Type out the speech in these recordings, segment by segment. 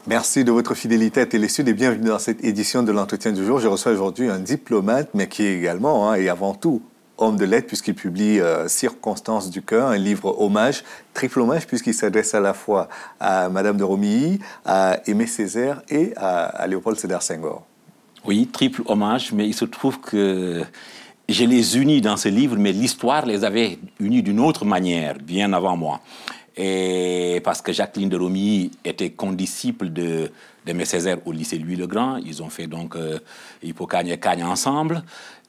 Merci de votre fidélité à Télésud et bienvenue dans cette édition de l'entretien du jour. Je reçois aujourd'hui un diplomate, mais qui est également, et avant tout, homme de lettres, puisqu'il publie Circonstances du cœur, un livre hommage, triple hommage, puisqu'il s'adresse à la fois à Madame de Romilly, à Aimé Césaire et à Léopold Sédar Senghor. Oui, triple hommage, mais il se trouve que je les unis dans ce livre, mais l'histoire les avait unis d'une autre manière, bien avant moi. Et parce que Jacqueline de Romilly était condisciple d'Aimé Césaire au lycée Louis-le-Grand, ils ont fait donc Hippocagne et Cagne ensemble.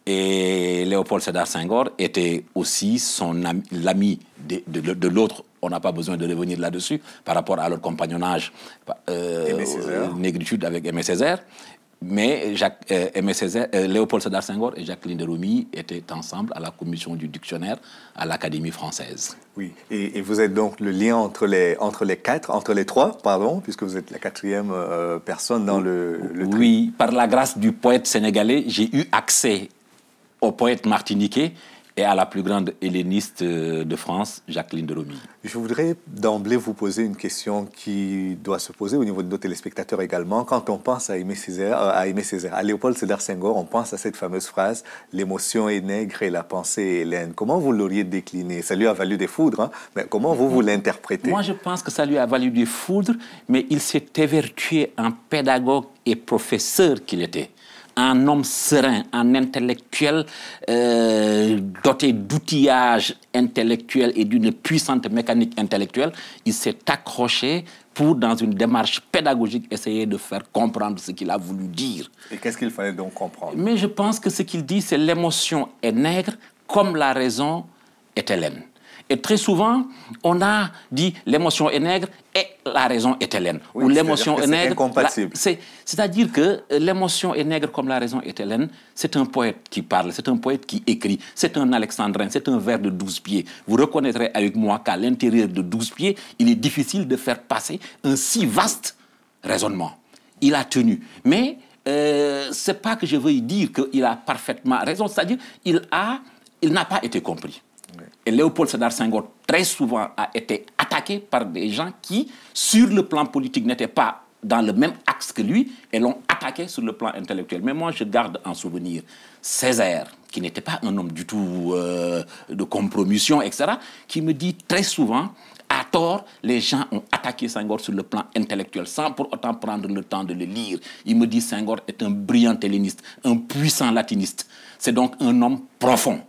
Et Léopold Sédar Senghor était aussi l'ami de l'autre. On n'a pas besoin de revenir là-dessus par rapport à leur compagnonnage négritude avec Aimé Césaire. Mais Léopold Sédar Senghor et Jacqueline de Romilly étaient ensemble à la commission du dictionnaire à l'Académie française. Oui, et vous êtes donc le lien entre les trois, puisque vous êtes la quatrième personne dans le Oui, par la grâce du poète sénégalais, j'ai eu accès au poète martiniquais et à la plus grande helléniste de France, Jacqueline de Romilly. Je voudrais d'emblée vous poser une question qui doit se poser au niveau de nos téléspectateurs également. Quand on pense à Aimé Césaire, à Léopold Sédar Senghor, on pense à cette fameuse phrase « L'émotion est nègre et la pensée est hellène ». Comment vous l'auriez décliné? Ça lui a valu des foudres, hein, mais comment vous l'interprétez? Moi, je pense que ça lui a valu des foudres, mais il s'est évertué en pédagogue et professeur qu'il était. Un homme serein, un intellectuel doté d'outillage intellectuel et d'une puissante mécanique intellectuelle, il s'est accroché pour, dans une démarche pédagogique, essayer de faire comprendre ce qu'il a voulu dire. Et qu'est-ce qu'il fallait donc comprendre? Mais je pense que ce qu'il dit, c'est l'émotion est nègre comme la raison est hellène. Et très souvent, on a dit l'émotion est nègre et la raison est hellène. Oui, ou l'émotion est nègre. Incompatible. C'est-à-dire que l'émotion est nègre comme la raison est hellène. C'est un poète qui parle, c'est un poète qui écrit, c'est un alexandrin, c'est un vers de 12 pieds. Vous reconnaîtrez avec moi qu'à l'intérieur de 12 pieds, il est difficile de faire passer un si vaste raisonnement. Il a tenu. Mais c'est pas que je veuille dire qu'il a parfaitement raison. C'est-à-dire qu'il n'a pas été compris. Et Léopold Sédar Senghor, très souvent, a été attaqué par des gens qui, sur le plan politique, n'étaient pas dans le même axe que lui et l'ont attaqué sur le plan intellectuel. Mais moi, je garde en souvenir Césaire, qui n'était pas un homme du tout de compromission, etc., qui me dit très souvent, à tort, les gens ont attaqué Senghor sur le plan intellectuel, sans pour autant prendre le temps de le lire. Il me dit Senghor est un brillant helléniste, un puissant latiniste. C'est donc un homme profond.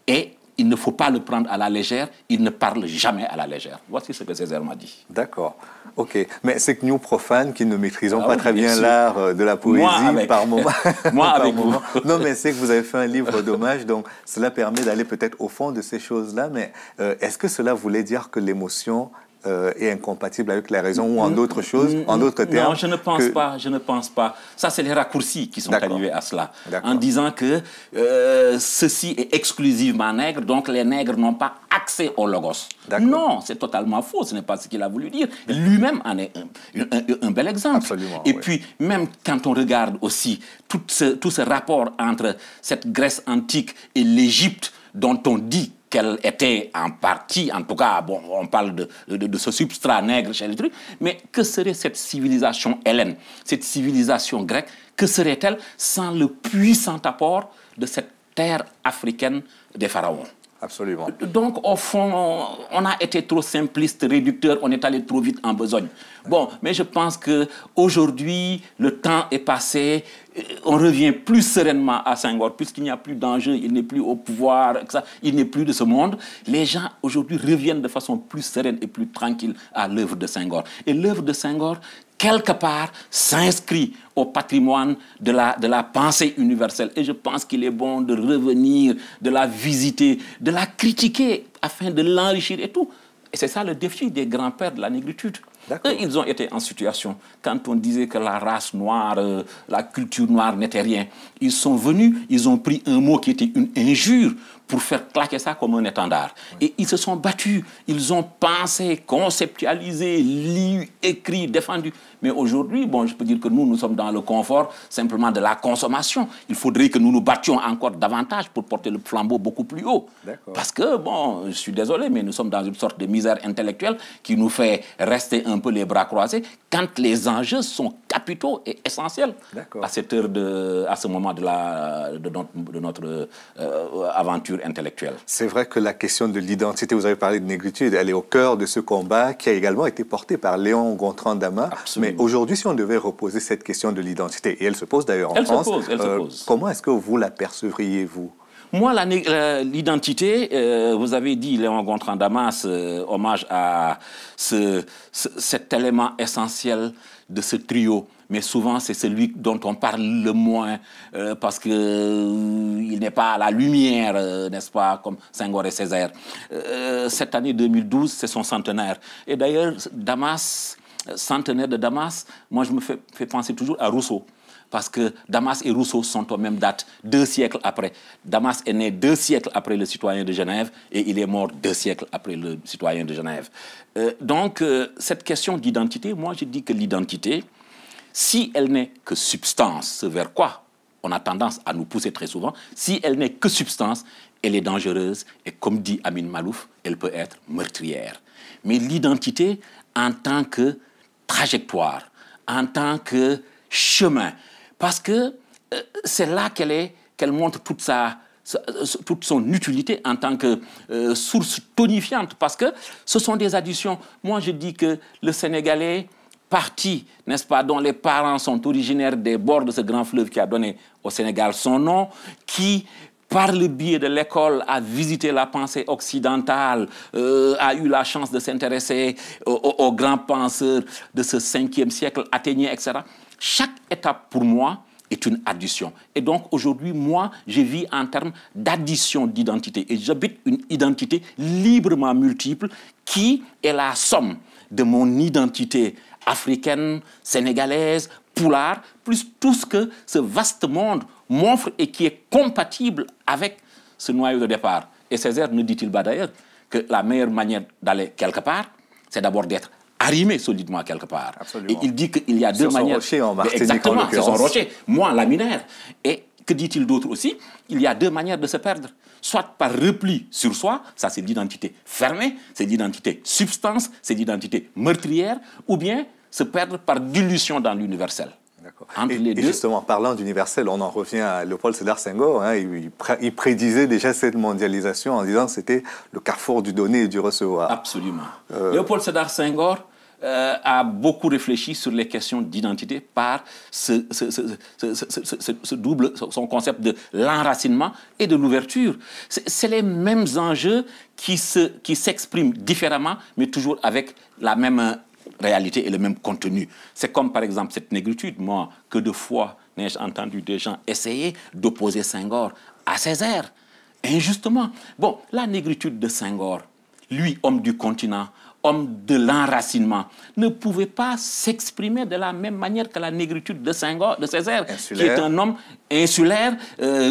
Et il ne faut pas le prendre à la légère, il ne parle jamais à la légère. Voici ce que Césaire m'a dit. D'accord, ok. Mais c'est que nous, profanes, qui ne maîtrisons pas très bien l'art de la poésie, par moment... Moi avec vous. Non, mais c'est que vous avez fait un livre d'hommage, donc cela permet d'aller peut-être au fond de ces choses-là, mais est-ce que cela voulait dire que l'émotion est incompatible avec la raison ou en d'autres choses, en d'autres termes? Non, je ne pense pas. Ça, c'est les raccourcis qui sont arrivés à cela. En disant que ceci est exclusivement nègre, donc les nègres n'ont pas accès au logos. Non, c'est totalement faux, ce n'est pas ce qu'il a voulu dire. Lui-même en est un bel exemple. Absolument, et puis, même quand on regarde aussi tout ce rapport entre cette Grèce antique et l'Égypte, dont on dit qu'elle était en partie, en tout cas, bon, on parle de ce substrat nègre chez les trucs, mais que serait cette civilisation hellène, cette civilisation grecque, que serait-elle sans le puissant apport de cette terre africaine des pharaons? Absolument. Donc, au fond, on a été trop simpliste, réducteur, on est allé trop vite en besogne. Bon, mais je pense qu'aujourd'hui, le temps est passé, on revient plus sereinement à Senghor, puisqu'il n'y a plus d'enjeu, il n'est plus au pouvoir, il n'est plus de ce monde. Les gens, aujourd'hui, reviennent de façon plus sereine et plus tranquille à l'œuvre de Senghor. Et l'œuvre de Senghor, quelque part, s'inscrit au patrimoine de la pensée universelle. Et je pense qu'il est bon de revenir, de la visiter, de la critiquer, afin de l'enrichir et tout. Et c'est ça le défi des grands-pères de la négritude. Eux, ils ont été en situation, quand on disait que la race noire, la culture noire n'était rien, ils sont venus, ils ont pris un mot qui était une injure pour faire claquer ça comme un étendard. Et ils se sont battus, ils ont pensé, conceptualisé, lu, écrit, défendu. Mais aujourd'hui, bon, je peux dire que nous sommes dans le confort simplement de la consommation. Il faudrait que nous nous battions encore davantage pour porter le flambeau beaucoup plus haut. Parce que, bon, je suis désolé, mais nous sommes dans une sorte de misère intellectuelle qui nous fait rester un peu les bras croisés quand les enjeux sont capitaux et essentiels à cette heure, à ce moment de notre aventure intellectuelle. C'est vrai que la question de l'identité, vous avez parlé de négritude, elle est au cœur de ce combat qui a également été porté par Léon Gontran-Damas. Mais aujourd'hui, si on devait reposer cette question de l'identité, et elle se pose d'ailleurs en France, elle se pose. Comment est-ce que vous l'apercevriez, vous? Moi, l'identité, vous avez dit, Léon Gontran-Damas, hommage à cet élément essentiel de ce trio. Mais souvent, c'est celui dont on parle le moins parce qu'il n'est pas à la lumière, n'est-ce pas, comme Senghor et Césaire. Cette année 2012, c'est son centenaire. Et d'ailleurs, Damas, centenaire de Damas, moi, je me fais penser toujours à Rousseau. Parce que Damas et Rousseau sont aux mêmes dates, 2 siècles après. Damas est né 2 siècles après le citoyen de Genève et il est mort 2 siècles après le citoyen de Genève. Donc, cette question d'identité, moi, je dis que l'identité, si elle n'est que substance, ce vers quoi on a tendance à nous pousser très souvent, si elle n'est que substance, elle est dangereuse et comme dit Amin Malouf, elle peut être meurtrière. Mais l'identité en tant que trajectoire, en tant que chemin, parce que c'est là qu'elle montre toute son utilité en tant que source tonifiante, parce que ce sont des additions. Moi, je dis que le Sénégalais parti, n'est-ce pas, dont les parents sont originaires des bords de ce grand fleuve qui a donné au Sénégal son nom, qui par le biais de l'école, a visité la pensée occidentale, a eu la chance de s'intéresser aux grands penseurs de ce 5e siècle, athénien, etc. Chaque étape, pour moi, est une addition. Et donc, aujourd'hui, moi, je vis en termes d'addition d'identité. Et j'habite une identité librement multiple qui est la somme de mon identité africaine, sénégalaise, poulard, plus tout ce que ce vaste monde m'offre et qui est compatible avec ce noyau de départ. Et Césaire ne dit-il pas d'ailleurs que la meilleure manière d'aller quelque part, c'est d'abord d'être arrimé solidement quelque part. Absolument. Et il dit qu'il y a deux manières. Rocher en Martinique, exactement, en c'est son rocher, moi laminaire. Et que dit-il d'autre aussi? Il y a deux manières de se perdre. Soit par repli sur soi, ça c'est l'identité fermée, c'est l'identité substance, c'est l'identité meurtrière, ou bien se perdre par dilution dans l'universel. Et justement, parlant d'universel, on en revient à Léopold Sédar Senghor. Hein, il prédisait déjà cette mondialisation en disant que c'était le carrefour du donner et du recevoir. Absolument. Léopold Sédar Senghor a beaucoup réfléchi sur les questions d'identité par son concept de l'enracinement et de l'ouverture. C'est les mêmes enjeux qui s'expriment différemment, mais toujours avec la même réalité et le même contenu. C'est comme par exemple cette négritude. Moi, que de fois n'ai-je entendu des gens essayer d'opposer Senghor à Césaire, injustement. Bon, la négritude de Senghor, lui, homme du continent, homme de l'enracinement, ne pouvait pas s'exprimer de la même manière que la négritude de Césaire, qui est un homme insulaire,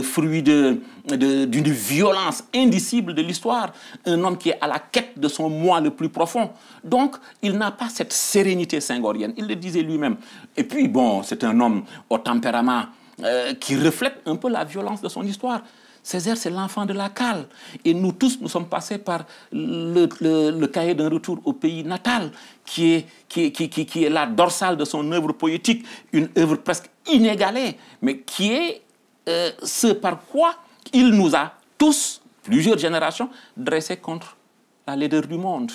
fruit d'une violence indicible de l'histoire, un homme qui est à la quête de son moi le plus profond. Donc, il n'a pas cette sérénité senghorienne, il le disait lui-même. Et puis, bon, c'est un homme au tempérament qui reflète un peu la violence de son histoire. Césaire, c'est l'enfant de la cale. Et nous tous, nous sommes passés par le cahier d'un retour au pays natal, qui est la dorsale de son œuvre poétique, une œuvre presque inégalée, mais qui est ce par quoi il nous a tous, plusieurs générations, dressés contre la laideur du monde.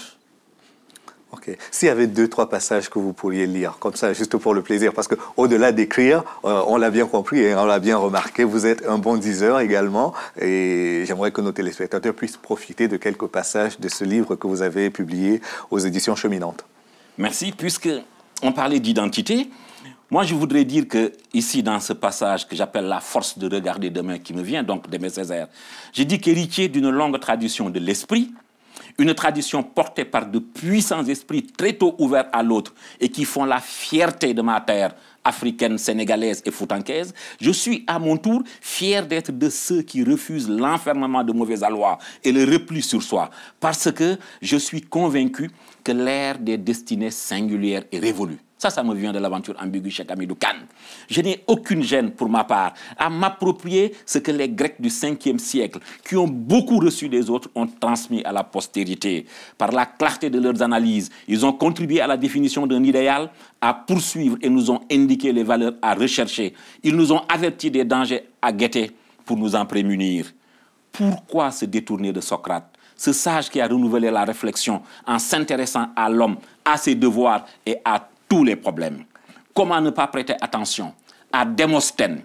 Ok. S'il y avait 2-3 passages que vous pourriez lire, comme ça, juste pour le plaisir, parce qu'au-delà d'écrire, on l'a bien compris et on l'a bien remarqué, vous êtes un bon diseur également, et j'aimerais que nos téléspectateurs puissent profiter de quelques passages de ce livre que vous avez publié aux éditions Cheminantes. Merci. Puisqu'on parlait d'identité, moi je voudrais dire que ici, dans ce passage que j'appelle la force de regarder demain, qui me vient donc d'Aimé Césaire, j'ai dit qu'héritier d'une longue tradition de l'esprit, une tradition portée par de puissants esprits très tôt ouverts à l'autre et qui font la fierté de ma terre africaine, sénégalaise et foutankaise, je suis à mon tour fier d'être de ceux qui refusent l'enfermement de mauvais aloi et le repli sur soi, parce que je suis convaincu que l'ère des destinées singulières est révolue. Ça me vient de l'aventure ambiguë Cheikh Hamidou Kane. Je n'ai aucune gêne pour ma part à m'approprier ce que les Grecs du 5e siècle, qui ont beaucoup reçu des autres, ont transmis à la postérité. Par la clarté de leurs analyses, ils ont contribué à la définition d'un idéal à poursuivre et nous ont indiqué les valeurs à rechercher. Ils nous ont avertis des dangers à guetter pour nous en prémunir. Pourquoi se détourner de Socrate, ce sage qui a renouvelé la réflexion en s'intéressant à l'homme, à ses devoirs et à tous les problèmes? Comment ne pas prêter attention à Démosthène,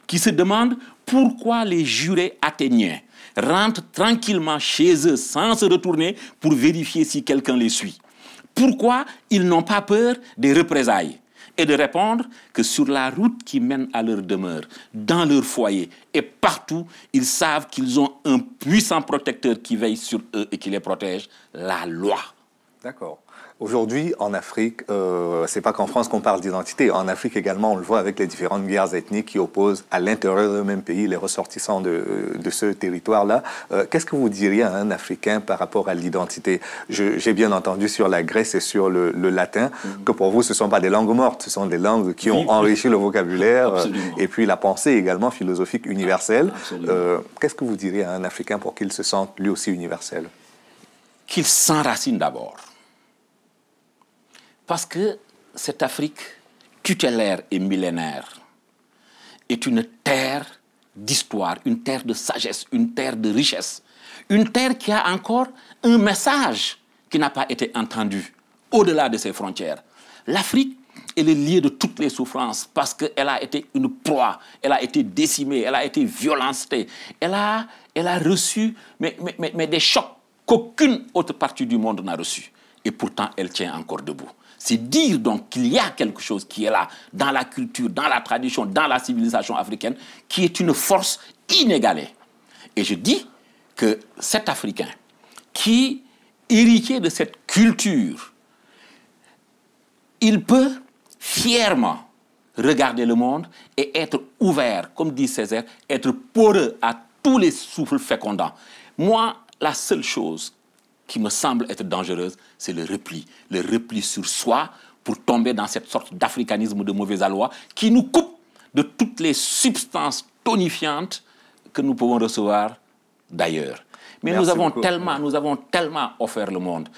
qui se demande pourquoi les jurés athéniens rentrent tranquillement chez eux sans se retourner pour vérifier si quelqu'un les suit? Pourquoi ils n'ont pas peur des représailles? Et de répondre que sur la route qui mène à leur demeure, dans leur foyer et partout, ils savent qu'ils ont un puissant protecteur qui veille sur eux et qui les protège, la loi. D'accord. Aujourd'hui, en Afrique, c'est pas qu'en France qu'on parle d'identité. En Afrique également, on le voit avec les différentes guerres ethniques qui opposent à l'intérieur d'un même pays les ressortissants de ce territoire-là. Qu'est-ce que vous diriez à un Africain par rapport à l'identité? J'ai bien entendu sur la Grèce et sur le latin que pour vous, ce ne sont pas des langues mortes, ce sont des langues qui ont enrichi le vocabulaire et puis la pensée également philosophique universelle. Qu'est-ce que vous diriez à un Africain pour qu'il se sente lui aussi universel? Qu'il s'enracine d'abord. Parce que cette Afrique tutélaire et millénaire est une terre d'histoire, une terre de sagesse, une terre de richesse, une terre qui a encore un message qui n'a pas été entendu au-delà de ses frontières. L'Afrique est le lieu de toutes les souffrances parce qu'elle a été une proie, elle a été décimée, elle a été violentée, elle a reçu mais des chocs qu'aucune autre partie du monde n'a reçu. Et pourtant, elle tient encore debout. C'est dire donc qu'il y a quelque chose qui est là, dans la culture, dans la tradition, dans la civilisation africaine, qui est une force inégalée. Et je dis que cet Africain, qui, héritier de cette culture, il peut fièrement regarder le monde et être ouvert, comme dit Césaire, être poreux à tous les souffles fécondants. Moi, la seule chose qui me semble être dangereuse, c'est le repli sur soi pour tomber dans cette sorte d'africanisme de mauvais aloi qui nous coupe de toutes les substances tonifiantes que nous pouvons recevoir d'ailleurs. Mais nous avons tellement offert le monde,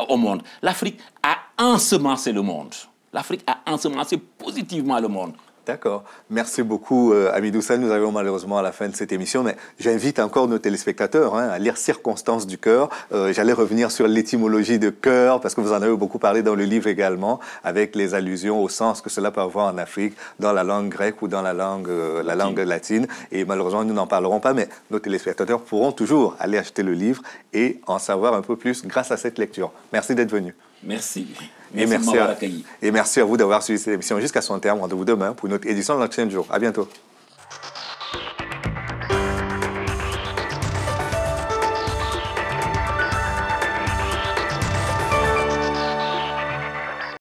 au monde. L'Afrique a ensemencé le monde. L'Afrique a ensemencé positivement le monde. D'accord. Merci beaucoup, Hamidou Sall. Nous arrivons malheureusement à la fin de cette émission, mais j'invite encore nos téléspectateurs à lire Circonstances du cœur. J'allais revenir sur l'étymologie de cœur, parce que vous en avez beaucoup parlé dans le livre également, avec les allusions au sens que cela peut avoir en Afrique, dans la langue grecque ou dans la langue latine. Et malheureusement, nous n'en parlerons pas, mais nos téléspectateurs pourront toujours aller acheter le livre et en savoir un peu plus grâce à cette lecture. Merci d'être venu. Merci. Et merci à vous d'avoir suivi cette émission jusqu'à son terme. Rendez-vous demain pour une autre édition de l'Entretien du jour. À bientôt.